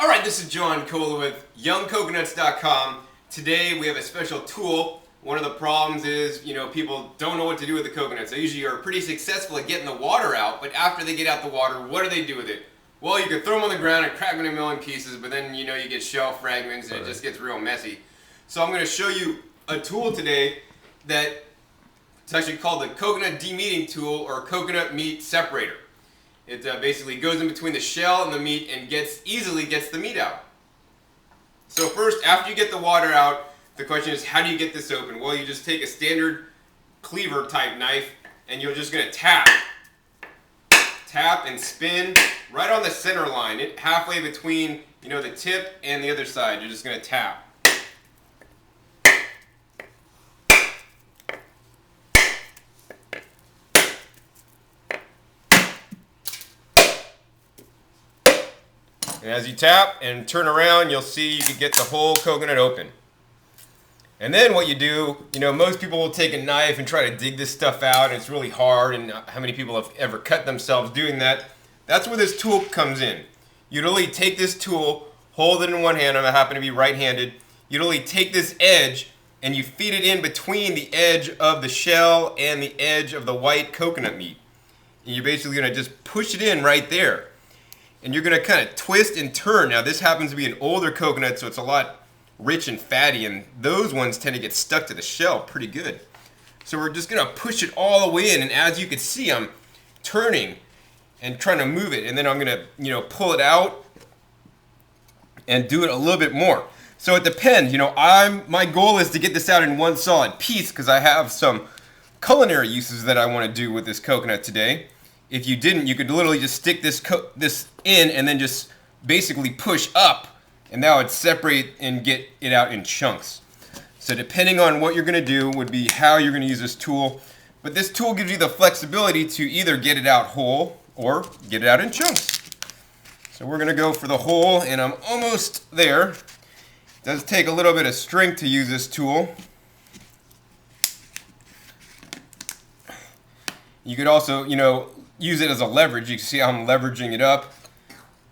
Alright, this is John Cola with YoungCoconuts.com. Today we have a special tool. One of the problems is, people don't know what to do with the coconuts. They usually are pretty successful at getting the water out, but after they get out the water, what do they do with it? Well, you can throw them on the ground and crack them in a million pieces, but then, you get shell fragments and it just gets real messy. So I'm going to show you a tool today that it's actually called the coconut demeating tool or coconut meat separator. It basically goes in between the shell and the meat and easily gets the meat out. So first, after you get the water out, the question is, how do you get this open? Well, you just take a standard cleaver type knife and you're just going to tap and spin right on the center line, halfway between the tip and the other side. You're just going to tap. And as you tap and turn around, you'll see you can get the whole coconut open. And then what you do, most people will take a knife and try to dig this stuff out, and it's really hard, and how many people have ever cut themselves doing that? That's where this tool comes in. You'd only take this tool, hold it in one hand, I happen to be right-handed, you'd only take this edge and you feed it in between the edge of the shell and the edge of the white coconut meat. And you're basically going to just push it in right there. And you're going to kind of twist and turn. Now this happens to be an older coconut, so it's a lot rich and fatty, and those ones tend to get stuck to the shell pretty good. So we're just going to push it all the way in, and as you can see, I'm turning and trying to move it, and then I'm going to pull it out and do it a little bit more. So it depends. My goal is to get this out in one solid piece because I have some culinary uses that I want to do with this coconut today. If you didn't, you could literally just stick this in and then just basically push up, and that would separate and get it out in chunks. So depending on what you're going to do would be how you're going to use this tool. But this tool gives you the flexibility to either get it out whole or get it out in chunks. So we're going to go for the whole, and I'm almost there. It does take a little bit of strength to use this tool. You could also, use it as a leverage. You can see how I'm leveraging it up.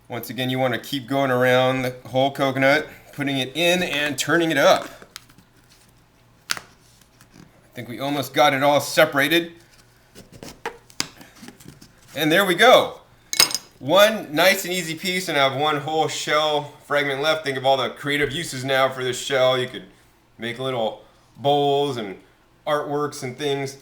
Once again, you want to keep going around the whole coconut, putting it in and turning it up. I think we almost got it all separated. And there we go. One nice and easy piece, and I have one whole shell fragment left. Think of all the creative uses now for this shell. You could make little bowls and artworks and things.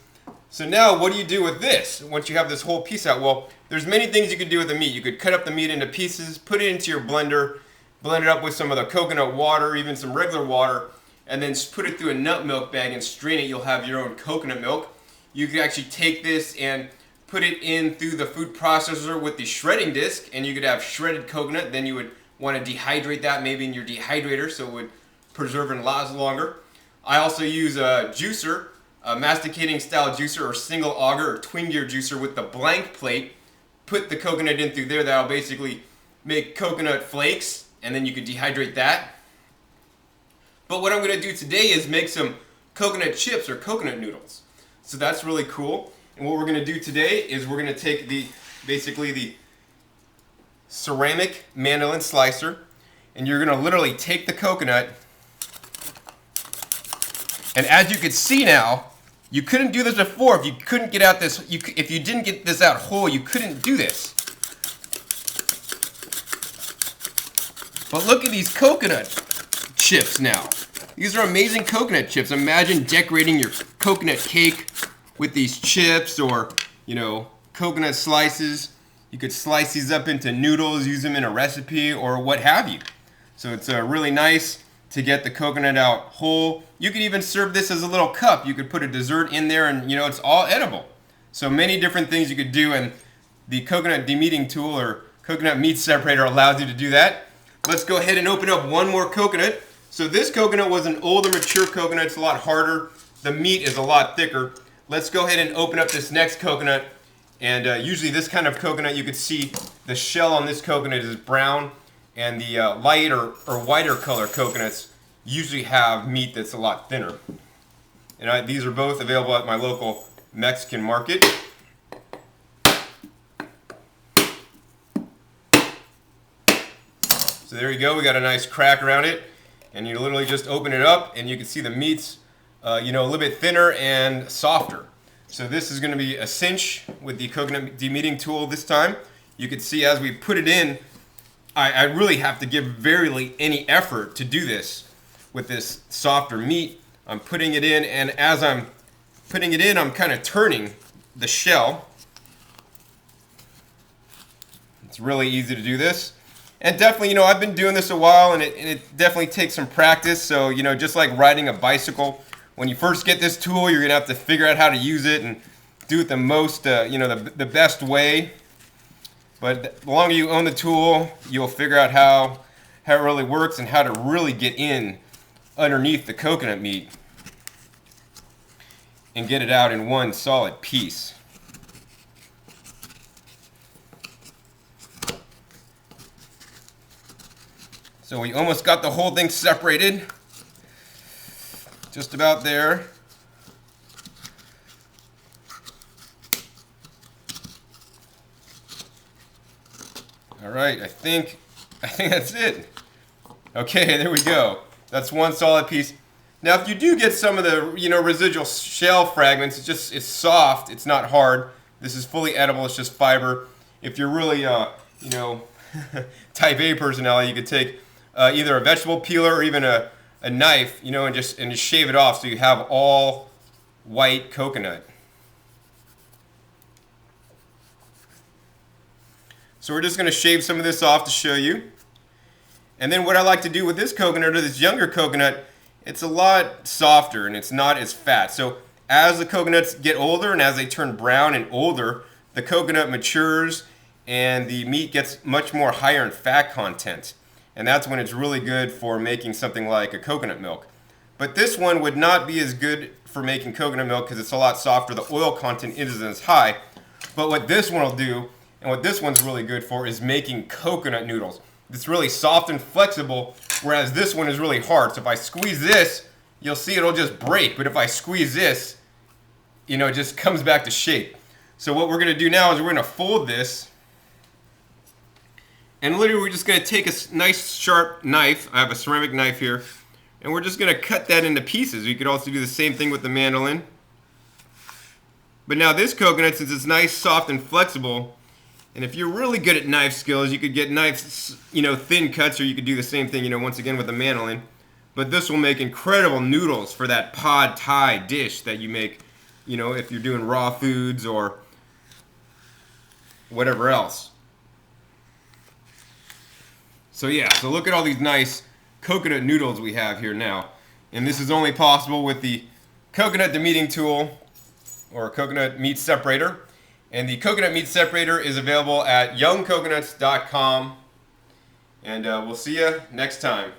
So now what do you do with this once you have this whole piece out? Well, there's many things you could do with the meat. You could cut up the meat into pieces, put it into your blender, blend it up with some of the coconut water, even some regular water, and then put it through a nut milk bag and strain it. You'll have your own coconut milk. You could actually take this and put it in through the food processor with the shredding disc, and you could have shredded coconut. Then you would want to dehydrate that maybe in your dehydrator so it would preserve and last longer. I also use a juicer, a masticating style juicer or single auger or twin gear juicer with the blank plate. Put the coconut in through there. That'll basically make coconut flakes, and then you can dehydrate that. But what I'm going to do today is make some coconut chips or coconut noodles. So that's really cool. And what we're going to do today is we're going to take the ceramic mandolin slicer, and you're going to literally take the coconut, and as you can see now, you couldn't do this before. If you couldn't get out this, if you didn't get this out whole, you couldn't do this. But look at these coconut chips now. These are amazing coconut chips. Imagine decorating your coconut cake with these chips, or coconut slices. You could slice these up into noodles, use them in a recipe, or what have you. So it's really nice to get the coconut out whole. You could even serve this as a little cup. You could put a dessert in there, and it's all edible. So many different things you could do, and the coconut demeating tool or coconut meat separator allows you to do that. Let's go ahead and open up one more coconut. So this coconut was an older, mature coconut. It's a lot harder. The meat is a lot thicker. Let's go ahead and open up this next coconut. And usually this kind of coconut, you could see the shell on this coconut is brown, and the light or whiter color coconuts usually have meat that's a lot thinner. And these are both available at my local Mexican market. So there you go, we got a nice crack around it, and you literally just open it up and you can see the meat's a little bit thinner and softer. So this is going to be a cinch with the coconut demeating tool this time. You can see as we put it in, I really have to give barely any effort to do this with this softer meat. I'm putting it in, and as I'm putting it in, I'm kind of turning the shell. It's really easy to do this. And definitely, I've been doing this a while, and it definitely takes some practice. So, just like riding a bicycle, when you first get this tool, you're going to have to figure out how to use it and do it the most, the best way. But the longer you own the tool, you'll figure out how it really works and how to really get in underneath the coconut meat and get it out in one solid piece. So we almost got the whole thing separated. Just about there. All right, I think that's it. Okay, there we go. That's one solid piece. Now, if you do get some of the residual shell fragments, it's soft. It's not hard. This is fully edible. It's just fiber. If you're really type A personality, you could take either a vegetable peeler or even a knife, and just shave it off so you have all white coconut. So we're just going to shave some of this off to show you. And then what I like to do with this coconut, or this younger coconut, it's a lot softer and it's not as fat. So as the coconuts get older and as they turn brown and older, the coconut matures and the meat gets much more higher in fat content. And that's when it's really good for making something like a coconut milk. But this one would not be as good for making coconut milk because it's a lot softer. The oil content isn't as high. But what this one will do, and what this one's really good for, is making coconut noodles. It's really soft and flexible, whereas this one is really hard. So if I squeeze this, you'll see it'll just break. But if I squeeze this, it just comes back to shape. So what we're going to do now is we're going to fold this. And literally we're just going to take a nice sharp knife. I have a ceramic knife here. And we're just going to cut that into pieces. You could also do the same thing with the mandolin. But now this coconut, since it's nice, soft, and flexible, and if you're really good at knife skills, you could get nice, thin cuts, or you could do the same thing, once again with the mandolin. But this will make incredible noodles for that pad thai dish that you make, if you're doing raw foods or whatever else. So yeah, so look at all these nice coconut noodles we have here now. And this is only possible with the coconut demeating tool or coconut meat separator. And the coconut meat separator is available at youngcoconuts.com. And we'll see you next time.